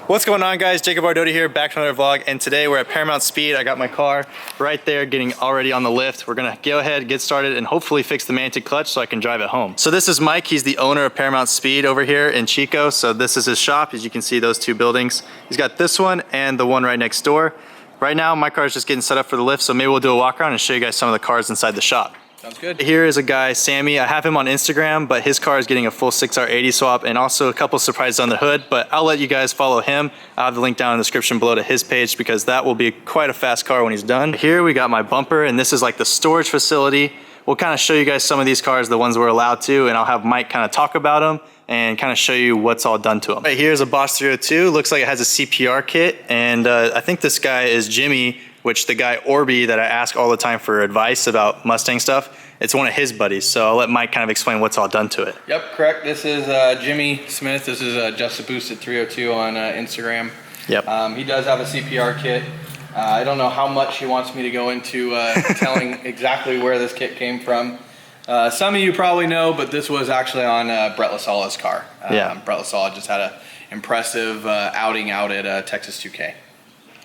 What's going on, guys? Jacobrdoty here, back to another vlog, and today we're at Paramount Speed. I got my car right there getting already on the lift. We're gonna go ahead, get started, and hopefully fix the mantic clutch so I can drive it home. So this is Mike. He's the owner of Paramount Speed over here in Chico. So this is his shop. As you can see, those two buildings. He's got this one and the one right next door. Right now, my car is just getting set up for the lift, so maybe we'll do a walk around and show you guys some of the cars inside the shop. Sounds good. Here is a guy, Sammy. I have him on Instagram, but his car is getting a full 6R80 swap and also a couple surprises on the hood, but I'll let you guys follow him. I'll have the link down in the description below to his page because that will be quite a fast car when he's done. Here we got my bumper, and this is like the storage facility. We'll kind of show you guys some of these cars, the ones we're allowed to, and I'll have Mike kind of talk about them and kind of show you what's all done to them. Right here's a Boss 302. Looks like it has a CPR kit, and I think this guy is Jimmy, which the guy Orby that I ask all the time for advice about Mustang stuff, it's one of his buddies. So I'll let Mike kind of explain what's all done to it. Yep, correct. This is Jimmy Smith. This is Just a Boosted 302 on Instagram. Yep. He does have a CPR kit. I don't know how much he wants me to go into telling exactly where this kit came from. Some of you probably know, but this was actually on Brett LaSala's car. Brett LaSala just had an impressive outing out at Texas 2K.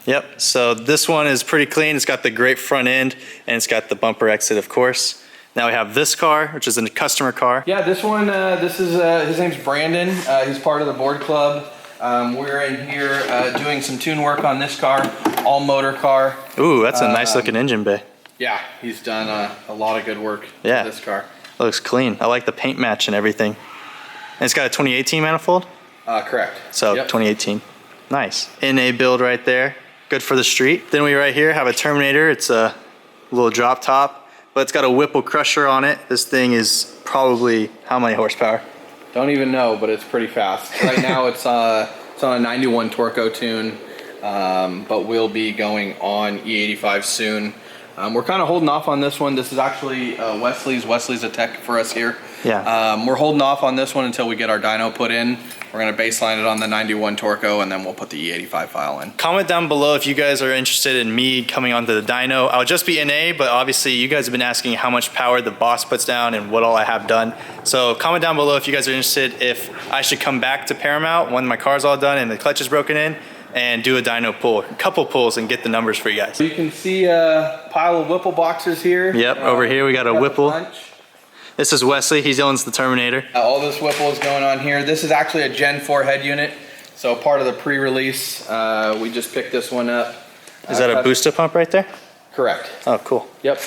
Yep, so this one is pretty clean. It's got the great front end and it's got the bumper exit, of course. Now we have this car, which is a customer car. Yeah, this one, this is, his name's Brandon. He's part of the board club. We're in here doing some tune work on this car, all motor car. Ooh, that's a nice looking engine bay. Yeah, he's done a lot of good work with this car. Looks clean. I like the paint match and everything. And it's got a 2018 manifold? Correct. So 2018. Nice. NA build right there. Good for the street. Then we right here have a Terminator. It's a little drop top, but it's got a Whipple crusher on it. This thing is probably how many horsepower? Don't even know, but it's pretty fast. Right now it's on a 91 Torco tune, but we'll be going on E85 soon. We're kind of holding off on this one. This is actually Wesley's. Wesley's a tech for us here. Yeah. We're holding off on this one until we get our dyno put in. We're gonna baseline it on the 91 Torco, and then we'll put the E85 file in. Comment down below if you guys are interested in me coming onto the dyno. I'll just be NA, but obviously you guys have been asking how much power the boss puts down and what all I have done. So comment down below if you guys are interested if I should come back to Paramount when my car's all done and the clutch is broken in and do a dyno pull, a couple pulls, and get the numbers for you guys. You can see a pile of Whipple boxes here. Yep, over here we got a Whipple. This is Wesley, he owns the Terminator. All this Whipple is going on here. This is actually a Gen 4 head unit. So part of the pre-release, we just picked this one up. Is that a booster pump right there? Correct. Oh, cool. Yep.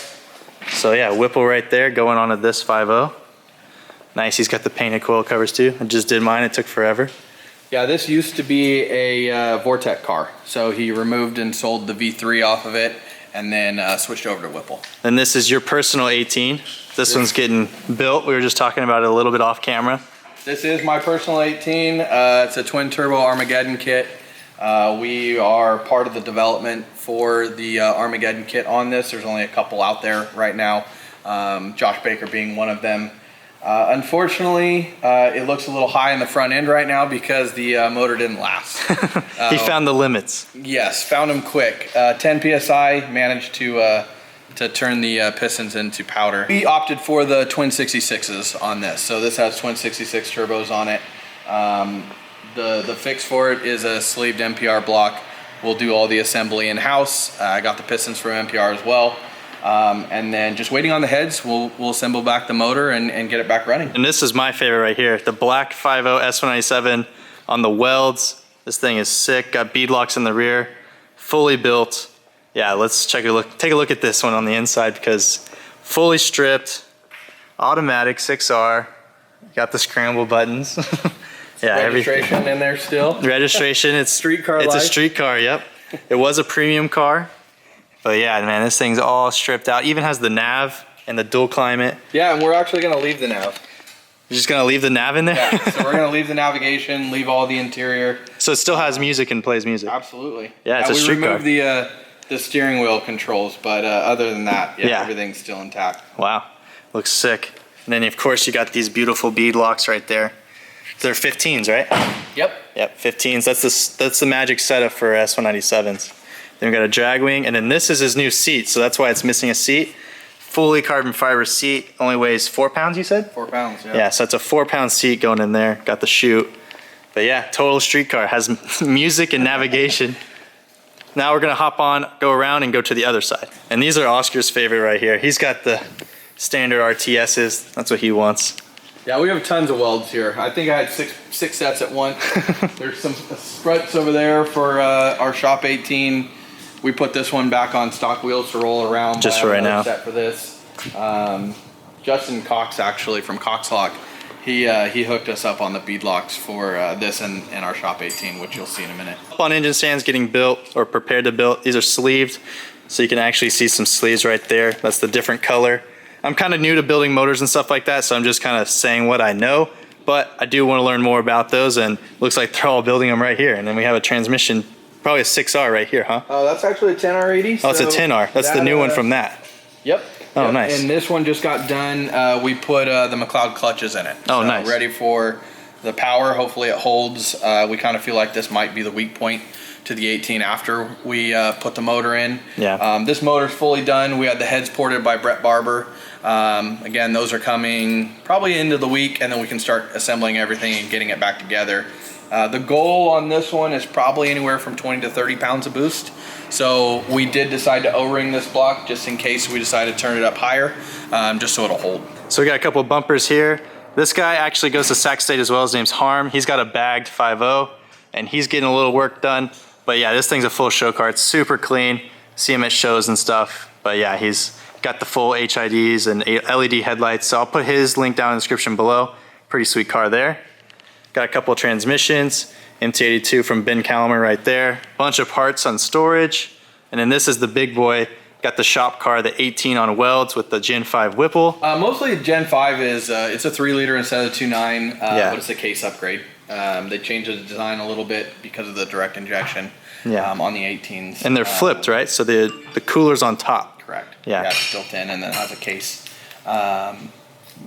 So yeah, Whipple right there going on to this 5.0. Nice, he's got the painted coil covers too. I just did mine, it took forever. Yeah, this used to be a Vortec car. So he removed and sold the V3 off of it and then switched over to Whipple. And this is your personal 18. This one's getting built. We were just talking about it a little bit off camera. This is my personal 18. It's a twin turbo Armageddon kit. We are part of the development for the Armageddon kit on this. There's only a couple out there right now. Josh Baker being one of them. Unfortunately, it looks a little high in the front end right now because the motor didn't last. He found the limits. Yes, found them quick. 10 PSI, managed to turn the pistons into powder. We opted for the twin 66s on this. So this has twin 66 turbos on it. The fix for it is a sleeved MPR block. We'll do all the assembly in-house. I got the pistons from MPR as well. And then just waiting on the heads, we'll assemble back the motor and get it back running. And this is my favorite right here, the black 5.0 S197 on the welds. This thing is sick, got bead locks in the rear, fully built. Yeah, let's take a look at this one on the inside because fully stripped, automatic 6R, got the scramble buttons. Yeah, registration in there still. Registration, it's street car. It's a street car, yep. It was a premium car. But yeah, man, this thing's all stripped out. Even has the nav and the dual climate. Yeah, and we're actually gonna leave the nav. You're just gonna leave the nav in there? Yeah, so we're gonna leave the navigation, leave all the interior. So it still has music and plays music? Absolutely. Yeah, it's a street car. We removed the steering wheel controls, but other than that, yeah, everything's still intact. Wow, looks sick. And then of course you got these beautiful bead locks right there. They're 15s, right? Yep. Yep, 15s. That's the magic setup for S197s. Then we got a drag wing, and then this is his new seat, so that's why it's missing a seat. Fully carbon fiber seat, only weighs 4 pounds, you said? 4 pounds, yeah. Yeah, so it's a 4 pound seat going in there. Got the chute. But yeah, total street car, has music and navigation. Now we're gonna hop on, go around and go to the other side. And these are Oscar's favorite right here. He's got the standard RTSs. That's what he wants. Yeah, we have tons of welds here. I think I had six sets at once. There's some struts over there for our Shop 18. We put this one back on stock wheels to roll around. Just for right now. Set for this. Justin Cox, actually, from Coxlock, he hooked us up on the beadlocks for this and our Shop 18, which you'll see in a minute. Up on engine stands getting built or prepared to build. These are sleeved, so you can actually see some sleeves right there. That's the different color. I'm kind of new to building motors and stuff like that, so I'm just kind of saying what I know, but I do want to learn more about those, and looks like they're all building them right here. And then we have a transmission, probably a 6R right here, huh? Oh, that's actually a 10R80. Oh, it's a 10R. That's the new one from that. Yep. Oh, yep. nice. And this one just got done. We put the McLeod clutches in it. Oh, so nice. Ready for the power. Hopefully it holds. We kind of feel like this might be the weak point to the 18 after we put the motor in. Yeah. This motor's fully done. We had the heads ported by Brett Barber. Again, those are coming probably into the week, and then we can start assembling everything and getting it back together. The goal on this one is probably anywhere from 20 to 30 pounds of boost. So we did decide to O-ring this block just in case we decide to turn it up higher, just so it'll hold. So we got a couple of bumpers here. This guy actually goes to Sac State as well. His name's Harm. He's got a bagged 5.0, and he's getting a little work done. But yeah, this thing's a full show car. It's super clean. See him at shows and stuff. But yeah, he's got the full HIDs and LED headlights. So I'll put his link down in the description below. Pretty sweet car there. Got a couple of transmissions. MT82 from Ben Calamer right there. Bunch of parts on storage. And then this is the big boy. Got the shop car, the 18 on welds with the Gen 5 Whipple. Mostly Gen 5 is, it's a 3-liter instead of 2.9, yeah. But it's a case upgrade. They changed the design a little bit because of the direct injection on the 18s. And they're flipped, right? So the cooler's on top. Correct. Yeah. It's built in and then has a case.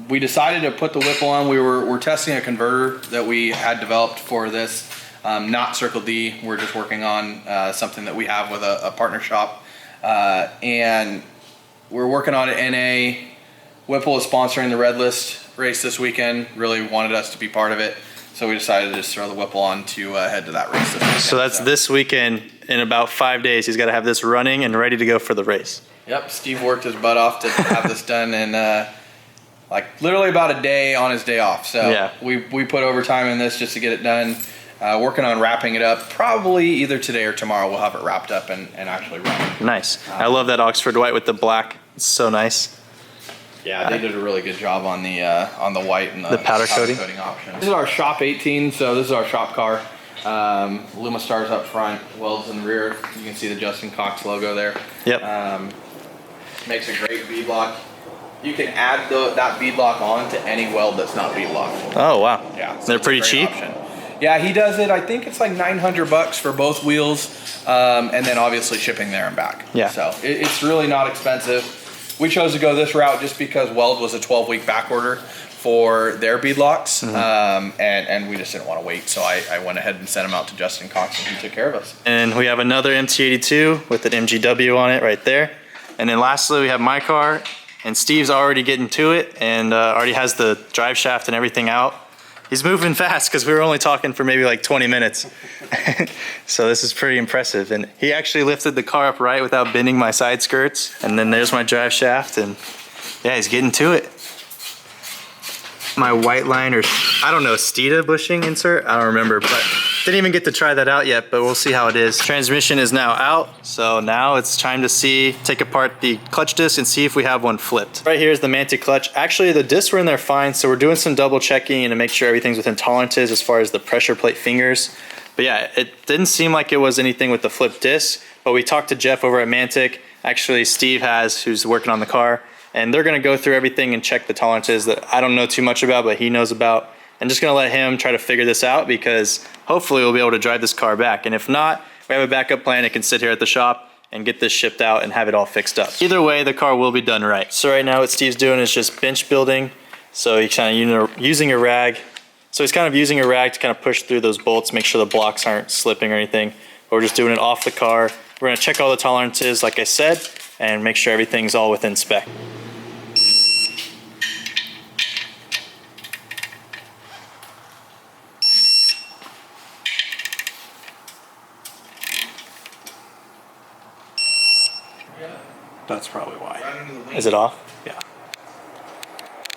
We decided to put the Whipple on. We're testing a converter that we had developed for this. Not Circle D. We're just working on something that we have with a partner shop. And we're working on it. NA. Whipple is sponsoring the Red List race this weekend. Really wanted us to be part of it. So we decided to just throw the Whipple on to head to that race this weekend. So that's this weekend. In about 5 days, he's got to have this running and ready to go for the race. Yep. Steve worked his butt off to have this done in like literally about a day on his day off. So yeah. we put overtime in this just to get it done. Working on wrapping it up. Probably either today or tomorrow we'll have it wrapped up and actually run. Nice. I love that Oxford white with the black. It's so nice. Yeah, they did a really good job on the white and the powder coating option. This is our Shop 18, so this is our shop car. Luma stars up front, welds in the rear. You can see the Justin Cox logo there. Yep. Makes a great bead lock. You can add that bead lock on to any weld that's not bead locked. Oh wow. Yeah. So they're pretty cheap. Option. Yeah, he does it. I think it's like $900 for both wheels, and then obviously shipping there and back. Yeah. So it's really not expensive. We chose to go this route just because Weld was a 12-week back order for their bead locks, and we just didn't want to wait. So I went ahead and sent them out to Justin Cox, and he took care of us. And we have another MT82 with an MGW on it right there. And then lastly, we have my car, and Steve's already getting to it and already has the drive shaft and everything out. He's moving fast because we were only talking for maybe like 20 minutes. So this is pretty impressive. And he actually lifted the car up right without bending my side skirts. And then there's my drive shaft, and yeah, he's getting to it. My white line, or I don't know, Steeda bushing insert? I don't remember, but didn't even get to try that out yet, but we'll see how it is. Transmission is now out, so now it's time to take apart the clutch disc and see if we have one flipped. Right here is the mantic clutch. Actually, the discs were in there fine, so we're doing some double checking and to make sure everything's within tolerances as far as the pressure plate fingers. But yeah, it didn't seem like it was anything with the flipped disc, but we talked to Jeff over at Mantic. Actually, Steve who's working on the car, and they're gonna go through everything and check the tolerances that I don't know too much about, but he knows about. I'm just gonna let him try to figure this out because hopefully we'll be able to drive this car back. And if not, we have a backup plan. It can sit here at the shop and get this shipped out and have it all fixed up. Either way, the car will be done right. So right now what Steve's doing is just bench building. So he's kind of using a rag. So he's kind of using a rag to kind of push through those bolts, make sure the blocks aren't slipping or anything. But we're just doing it off the car. We're gonna check all the tolerances, like I said, and make sure everything's all within spec. That's probably why. Is it off? Yeah.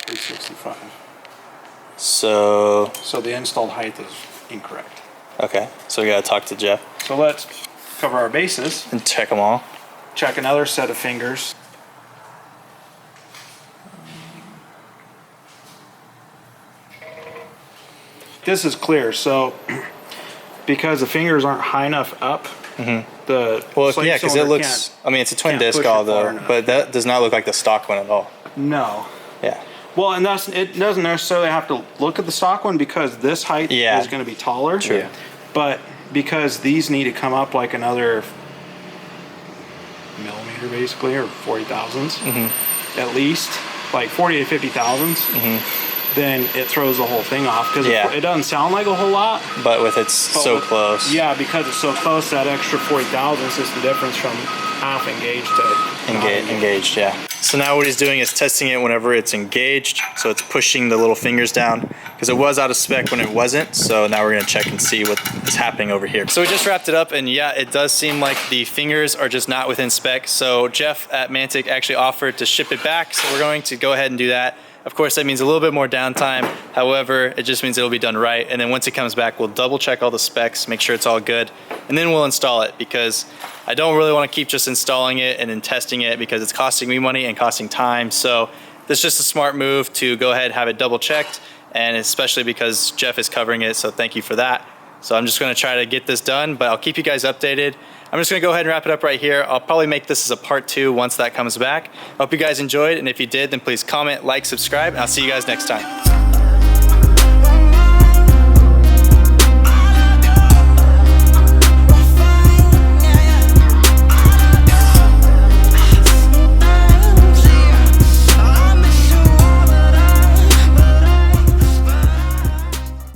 365. So, So the installed height is incorrect. okay. So we gotta talk to Jeff So let's cover our bases. and check them all. Check another set of fingers. This is clear, so because the fingers aren't high enough up, the Well, slave yeah, because it cylinder looks. I mean, it's a twin can't disc push all it far though, enough. but that does not look like the stock one at all. no. Yeah. Well, and it doesn't necessarily have to look at the stock one because this height Yeah. is going to be taller. True. Yeah. But because these need to come up like another millimeter basically, or 40 thousandths at least, like 40 to 50 thousandths, then it throws the whole thing off because Yeah. it doesn't sound like a whole lot. But with it's so close. Yeah, because it's so close, that extra 40 thousandths is the difference from half engaged to not Engaged, yeah. So now what he's doing is testing it whenever it's engaged. So it's pushing the little fingers down because it was out of spec when it wasn't. So now we're gonna check and see what is happening over here. So we just wrapped it up, and yeah, it does seem like the fingers are just not within spec. So Jeff at Mantic actually offered to ship it back. So we're going to go ahead and do that. Of course, that means a little bit more downtime. However, it just means it'll be done right. And then once it comes back, we'll double check all the specs, make sure it's all good, and then we'll install it because I don't really want to keep just installing it and then testing it because it's costing me money and costing time. So it's just a smart move to go ahead and have it double checked, and especially because Jeff is covering it. So thank you for that. So I'm just going to try to get this done, but I'll keep you guys updated. I'm just going to go ahead and wrap it up right here. I'll probably make this as a part 2 once that comes back. I hope you guys enjoyed, and if you did, then please comment, like, subscribe, and I'll see you guys next time.